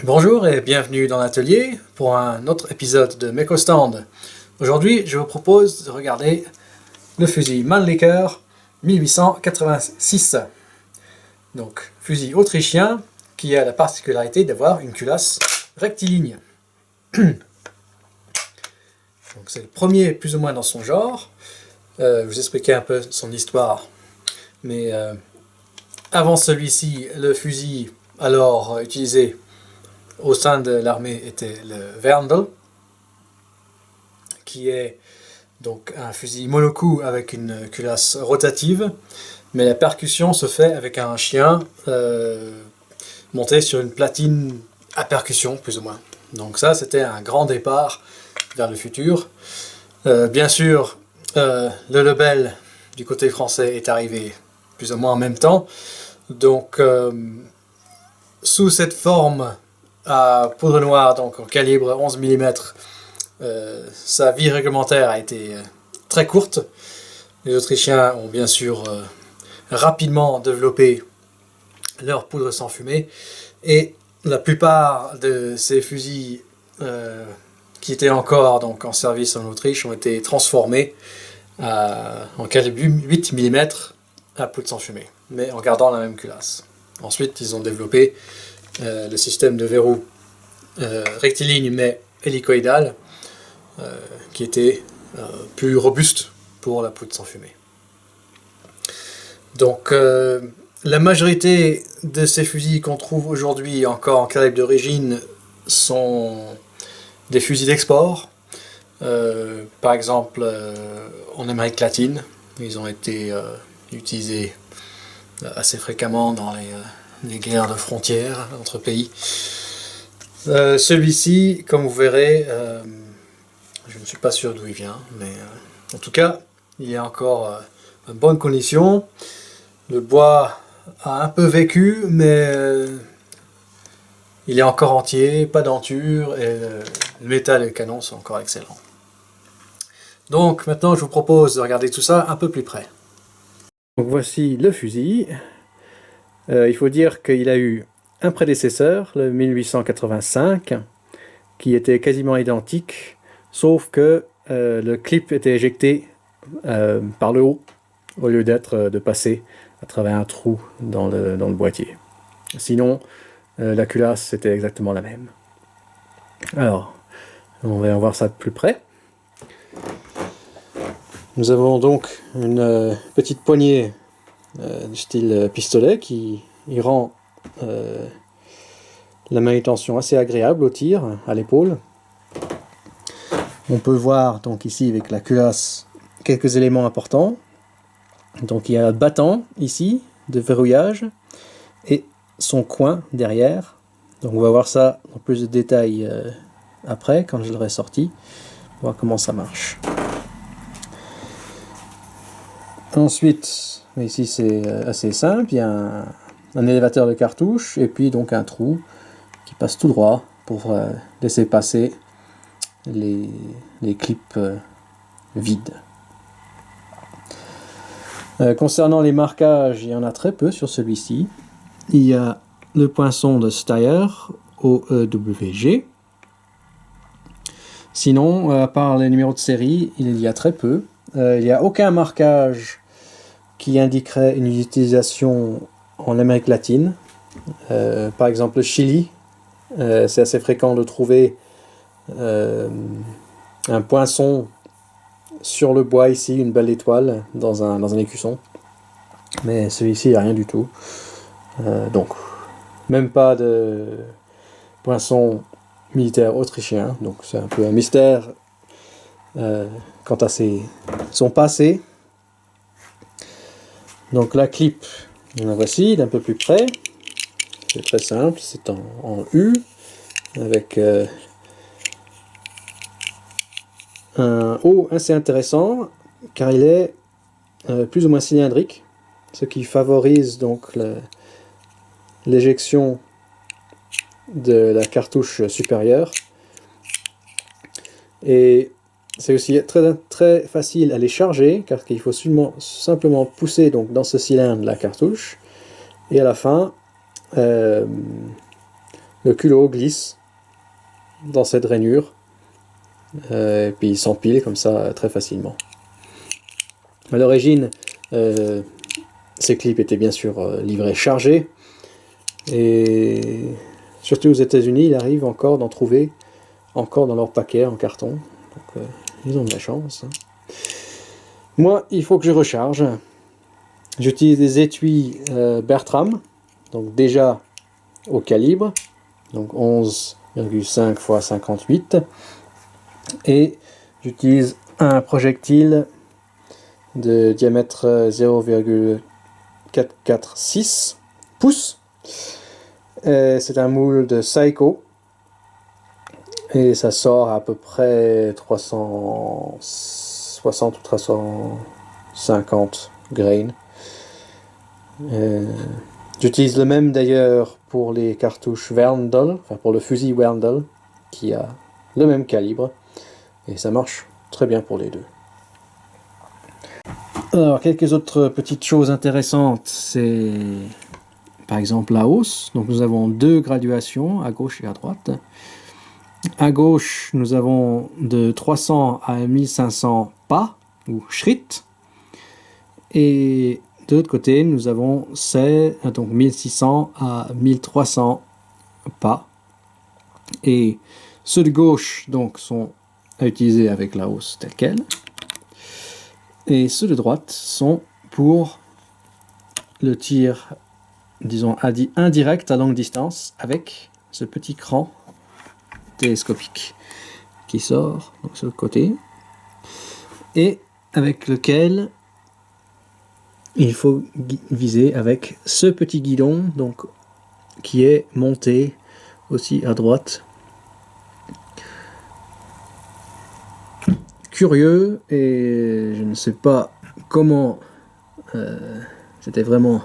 Bonjour et bienvenue dans l'atelier pour un autre épisode de Mekostand. Aujourd'hui, je vous propose de regarder le fusil Mannlicher 1886. Donc, fusil autrichien qui a la particularité d'avoir une culasse rectiligne. Donc, c'est le premier plus ou moins dans son genre. Je vous expliquer un peu son histoire. Mais avant celui-ci, le fusil alors utilisé au sein de l'armée était le Werndl, qui est donc un fusil monocoup avec une culasse rotative, mais la percussion se fait avec un chien monté sur une platine à percussion, plus ou moins. Donc ça, c'était un grand départ vers le futur. Bien sûr, le Lebel du côté français est arrivé plus ou moins en même temps. Donc, sous cette forme à poudre noire, donc en calibre 11 mm, sa vie réglementaire a été très courte. Les Autrichiens ont bien sûr rapidement développé leur poudre sans fumée, et la plupart de ces fusils qui étaient encore donc en service en Autriche ont été transformés en calibre 8 mm à poudre sans fumée, mais en gardant la même culasse. Ensuite, ils ont développé le système de verrou rectiligne mais hélicoïdal qui était plus robuste pour la poudre sans fumée. Donc la majorité de ces fusils qu'on trouve aujourd'hui encore en calibre d'origine sont des fusils d'export. Par exemple en Amérique latine, ils ont été utilisés assez fréquemment dans les guerres de frontières entre pays. Celui-ci, comme vous verrez, je ne suis pas sûr d'où il vient, mais en tout cas, il est encore en bonne condition. Le bois a un peu vécu, mais il est encore entier, pas denture, et le métal et le canon sont encore excellents. Donc maintenant, je vous propose de regarder tout ça un peu plus près. Donc voici le fusil. Il faut dire qu'il a eu un prédécesseur, le 1885, qui était quasiment identique, sauf que le clip était éjecté par le haut, au lieu de passer à travers un trou dans le boîtier. Sinon, la culasse était exactement la même. Alors, on va voir ça de plus près. Nous avons donc une petite poignée du style pistolet qui rend la manutention assez agréable au tir, à l'épaule. On peut voir donc ici avec la culasse quelques éléments importants. Donc il y a le battant ici de verrouillage et son coin derrière. Donc on va voir ça en plus de détails après quand je l'aurai sorti, pour voir comment ça marche. Ensuite, ici c'est assez simple, il y a un élévateur de cartouche et puis donc un trou qui passe tout droit pour laisser passer les clips vides. Concernant les marquages, il y en a très peu sur celui-ci. Il y a le poinçon de Steyr OEWG. Sinon, à part les numéros de série, il y a très peu. Il n'y a aucun marquage qui indiquerait une utilisation en Amérique latine. Par exemple, le Chili, c'est assez fréquent de trouver un poinçon sur le bois ici, une belle étoile dans un écusson. Mais celui-ci, il n'y a rien du tout. Donc, même pas de poinçon militaire autrichien. Donc, c'est un peu un mystère quant à son passé. Donc la clip, la voici d'un peu plus près. C'est très simple, c'est en U avec un haut assez intéressant car il est plus ou moins cylindrique, ce qui favorise donc l'éjection de la cartouche supérieure. Et c'est aussi très facile à les charger, car il faut simplement pousser donc dans ce cylindre la cartouche, et à la fin, le culot glisse dans cette rainure, et puis il s'empile comme ça très facilement. À l'origine, ces clips étaient bien sûr livrés chargés, et surtout aux États-Unis, il arrive encore d'en trouver encore dans leur paquet en carton. Donc ils ont de la chance. Hein. Moi, il faut que je recharge. J'utilise des étuis Bertram, donc déjà au calibre, donc 11,5 x 58, et j'utilise un projectile de diamètre 0,446 pouces. C'est un moule de Seiko et ça sort à peu près 360 ou 350 grains. J'utilise le même d'ailleurs pour les cartouches Werndl, enfin pour le fusil Werndl, qui a le même calibre, et ça marche très bien pour les deux. Alors, quelques autres petites choses intéressantes, c'est par exemple la hausse. Donc nous avons deux graduations, à gauche et à droite. À gauche, nous avons de 300 à 1500 pas, ou schritt, et de l'autre côté, nous avons donc 1600 à 1300 pas. Et ceux de gauche donc, sont à utiliser avec la hausse telle quelle. Et ceux de droite sont pour le tir, disons, indirect à longue distance avec ce petit cran télescopique qui sort donc, sur le côté et avec lequel il faut viser avec ce petit guidon donc, qui est monté aussi à droite. Curieux, et je ne sais pas comment c'était vraiment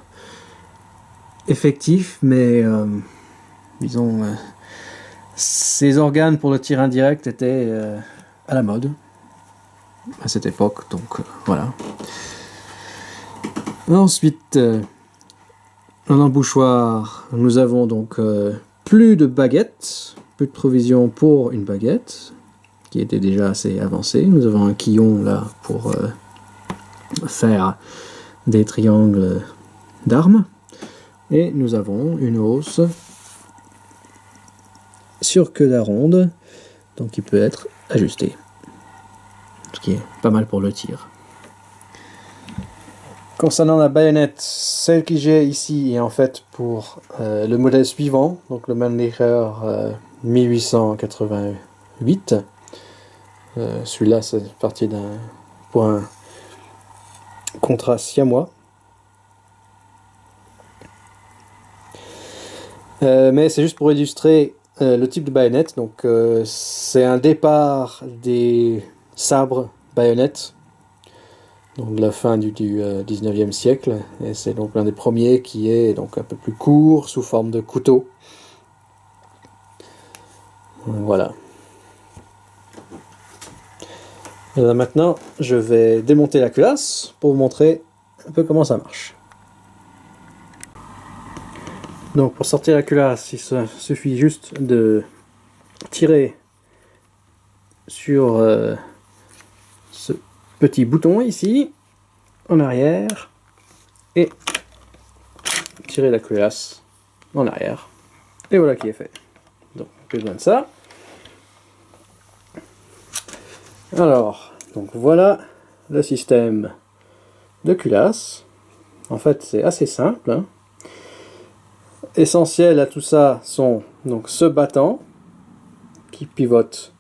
effectif, mais disons ces organes pour le tir indirect étaient à la mode à cette époque, donc voilà. Ensuite, un embouchoir, nous avons donc plus de baguettes, plus de provisions pour une baguette, qui était déjà assez avancée. Nous avons un quillon là pour faire des triangles d'armes. Et nous avons une hausse sur queue d'aronde, donc qui peut être ajustée. Ce qui est pas mal pour le tir. Concernant la baïonnette, celle que j'ai ici est en fait pour le modèle suivant, donc le Mannlicher 1888. Celui-là, c'est parti pour un contrat siamois. Mais c'est juste pour illustrer le type de baïonnette. Donc, c'est un départ des sabres baïonnettes. Donc de la fin du 19e siècle, et c'est donc l'un des premiers qui est donc un peu plus court, sous forme de couteau. Voilà. Et là, maintenant, je vais démonter la culasse pour vous montrer un peu comment ça marche. Donc pour sortir la culasse, il suffit juste de tirer sur ce petit bouton ici, en arrière, et tirer la culasse en arrière. Et voilà qui est fait. Donc, plus besoin de ça. Alors, donc voilà le système de culasse. En fait, c'est assez simple. Hein. Essentiel à tout ça sont donc ce battant qui pivote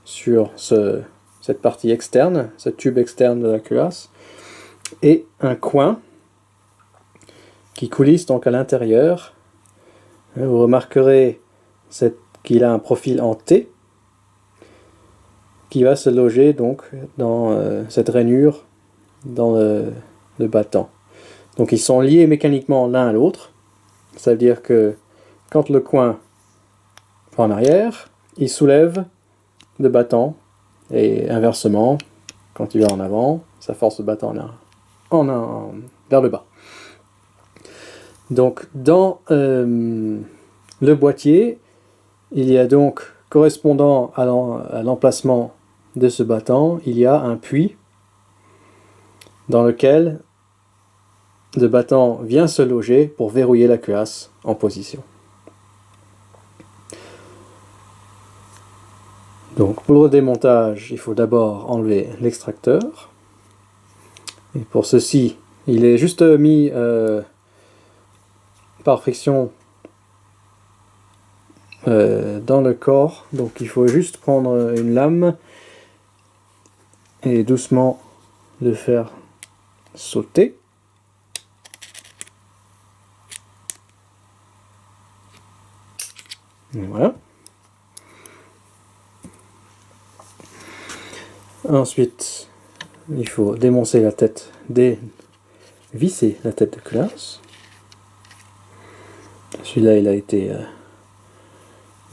sur cette partie externe, ce tube externe de la culasse, et un coin qui coulisse donc à l'intérieur. Vous remarquerez qu'il a un profil en T qui va se loger donc dans cette rainure dans le battant. Donc ils sont liés mécaniquement l'un à l'autre. Ça veut dire que quand le coin va en arrière, il soulève le battant, et inversement, quand il va en avant, ça force le battant vers le bas. Donc dans le boîtier, il y a donc, correspondant à l'emplacement de ce battant, il y a un puits dans lequel le battant vient se loger pour verrouiller la culasse en position. Donc pour le démontage, il faut d'abord enlever l'extracteur. Et pour ceci, il est juste mis par friction dans le corps. Donc il faut juste prendre une lame et doucement le faire sauter. Et voilà. Ensuite, il faut démonter la tête, visser la tête de culasse. Celui-là, il a été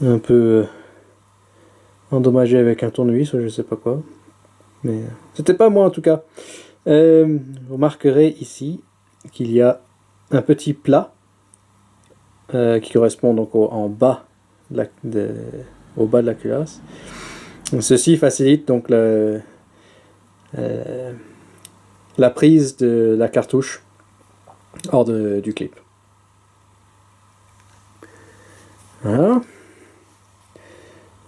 un peu endommagé avec un tournevis ou je sais pas quoi. Mais c'était pas moi en tout cas. Vous remarquerez ici qu'il y a un petit plat qui correspond donc au bas de la culasse. Ceci facilite donc la prise de la cartouche hors du clip. Voilà.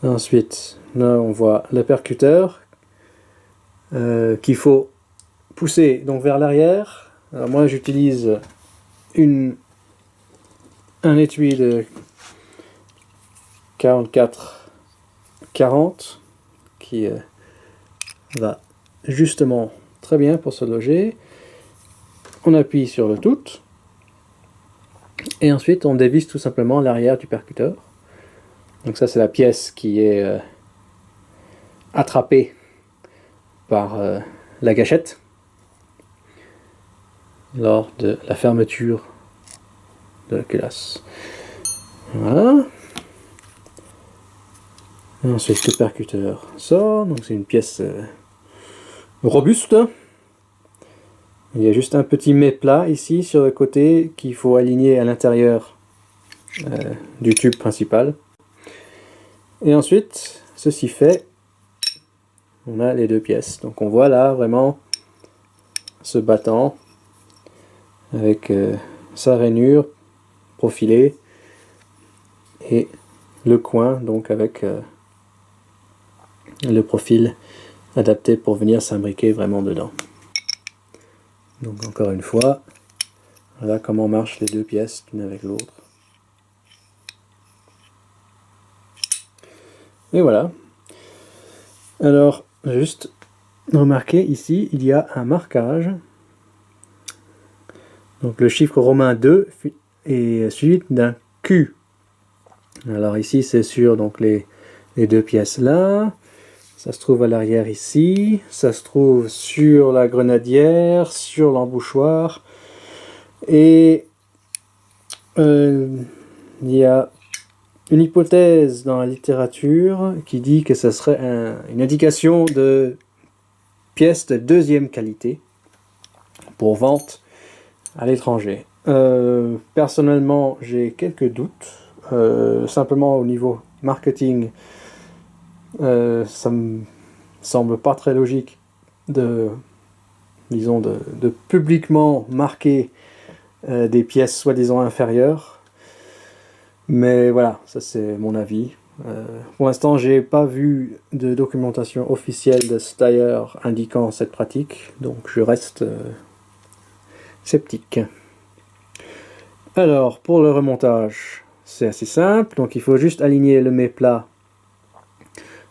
Ensuite, là on voit le percuteur qu'il faut pousser donc vers l'arrière. Alors moi j'utilise un étui de 44-40 qui va justement très bien pour se loger. On appuie sur le tout et ensuite on dévisse tout simplement l'arrière du percuteur. Donc ça c'est la pièce qui est attrapée par la gâchette lors de la fermeture de la culasse. Voilà. Et ensuite le percuteur sort, donc c'est une pièce robuste. Il y a juste un petit mets-plat ici sur le côté qu'il faut aligner à l'intérieur du tube principal. Et ensuite, ceci fait, on a les deux pièces. Donc on voit là vraiment ce battant avec sa rainure profilée et le coin donc avec le profil adapté pour venir s'imbriquer vraiment dedans. Donc encore une fois, voilà comment marchent les deux pièces l'une avec l'autre. Et voilà. Alors, juste remarquez ici, il y a un marquage. Donc le chiffre romain 2 est suivi d'un Q. Alors ici c'est sur donc les deux pièces là. Ça se trouve à l'arrière ici. Ça se trouve sur la grenadière, sur l'embouchoir. Et il y a une hypothèse dans la littérature qui dit que ce serait une indication de pièces de deuxième qualité pour vente à l'étranger. Personnellement, j'ai quelques doutes. Simplement au niveau marketing, ça me semble pas très logique de publiquement marquer des pièces soi-disant inférieures. Mais voilà, ça c'est mon avis. Pour l'instant, j'ai pas vu de documentation officielle de Steyr indiquant cette pratique, donc je reste sceptique. Alors, pour le remontage, c'est assez simple. Donc il faut juste aligner le mets plat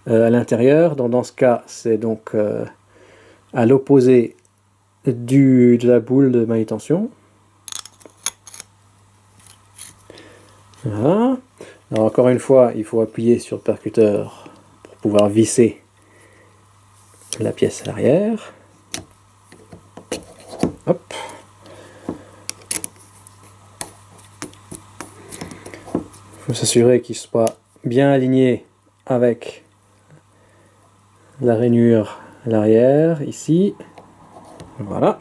à l'intérieur. Dans ce cas, c'est donc à l'opposé de la boule de manutention. Voilà. Alors encore une fois, il faut appuyer sur le percuteur pour pouvoir visser la pièce à l'arrière. Hop. Il faut s'assurer qu'il soit bien aligné avec la rainure à l'arrière, ici. Voilà.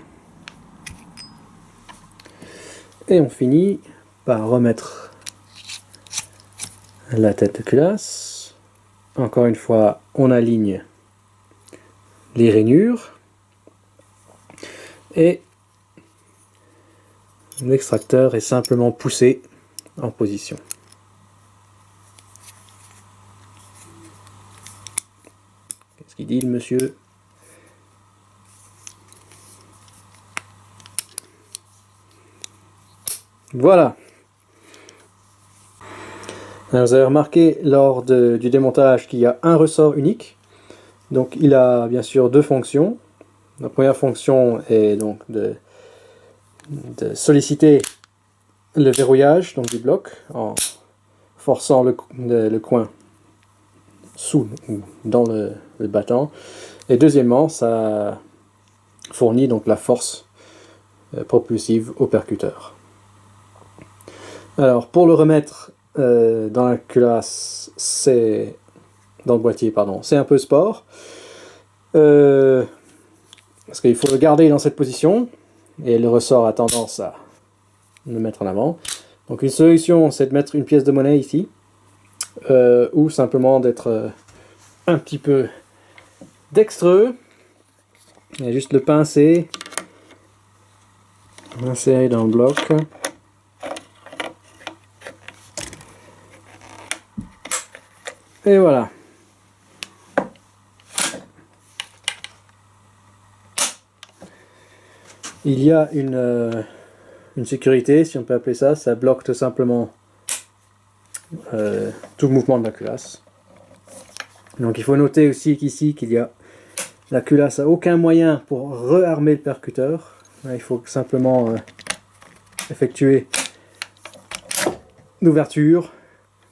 Et on finit par remettre la tête de culasse. Encore une fois, on aligne les rainures. Et l'extracteur est simplement poussé en position. Qu'est-ce qu'il dit le monsieur? Voilà. Alors, vous avez remarqué lors du démontage qu'il y a un ressort unique. Donc il a bien sûr deux fonctions. La première fonction est donc de solliciter le verrouillage donc, du bloc en forçant le coin sous ou dans le battant. Et deuxièmement, ça fournit donc la force propulsive au percuteur. Alors pour le remettre dans la culasse, dans le boîtier, pardon, c'est un peu sport. Parce qu'il faut le garder dans cette position et le ressort a tendance à le mettre en avant. Donc une solution, c'est de mettre une pièce de monnaie ici, ou simplement d'être un petit peu dextreux et juste le pincer, l'insérer dans le bloc. Et voilà. Il y a une sécurité, si on peut appeler ça, ça bloque tout simplement tout mouvement de la culasse. Donc il faut noter aussi qu'ici la culasse n'a aucun moyen pour rearmer le percuteur. Il faut simplement effectuer l'ouverture,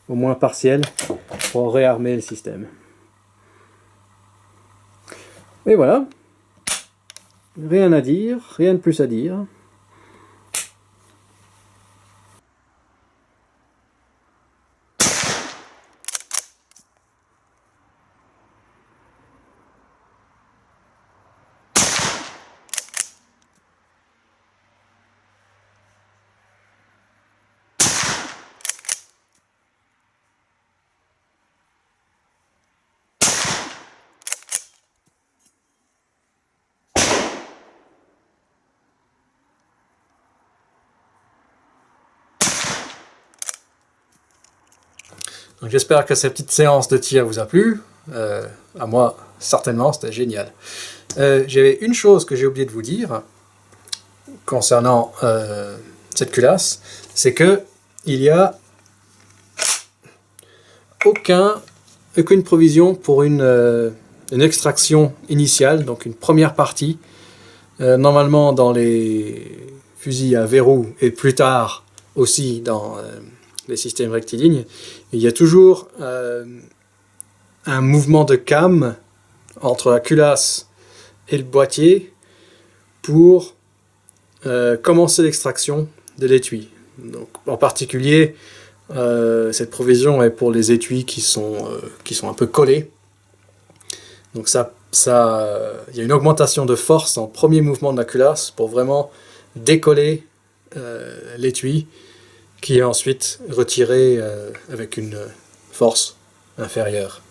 au moins partielle, pour réarmer le système. Et voilà. Rien à dire, rien de plus à dire. J'espère que cette petite séance de tir vous a plu. À moi, certainement, c'était génial. J'avais une chose que j'ai oublié de vous dire concernant cette culasse, c'est que il y a aucune provision pour une extraction initiale, donc une première partie. Normalement, dans les fusils à verrou et plus tard aussi dans les systèmes rectilignes, il y a toujours un mouvement de cam entre la culasse et le boîtier pour commencer l'extraction de l'étui. Donc, en particulier, cette provision est pour les étuis qui sont un peu collés. Donc il y a une augmentation de force en premier mouvement de la culasse pour vraiment décoller l'étui, qui est ensuite retiré avec une force inférieure.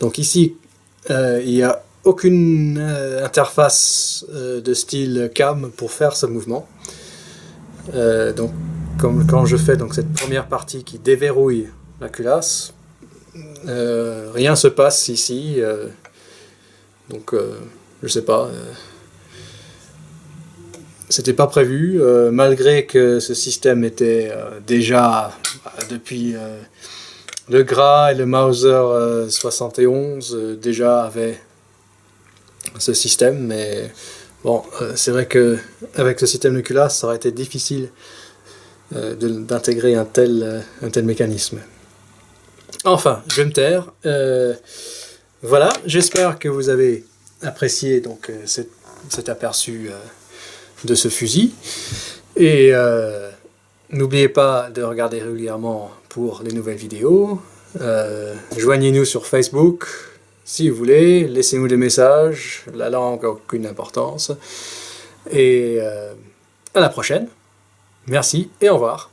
Donc ici, il n'y a aucune interface de style cam pour faire ce mouvement. Donc, comme quand je fais donc cette première partie qui déverrouille la culasse, rien se passe ici. Donc, je sais pas. C'était pas prévu, malgré que ce système était déjà depuis le Gras et le Mauser 71 déjà avaient ce système, mais bon, c'est vrai que avec ce système de culasse, ça aurait été difficile d'intégrer un tel mécanisme. Enfin, je vais me taire. Voilà, j'espère que vous avez apprécié donc cet aperçu de ce fusil. Et n'oubliez pas de regarder régulièrement pour les nouvelles vidéos. Joignez-nous sur Facebook si vous voulez. Laissez-nous des messages. La langue n'a aucune importance. Et à la prochaine. Merci et au revoir.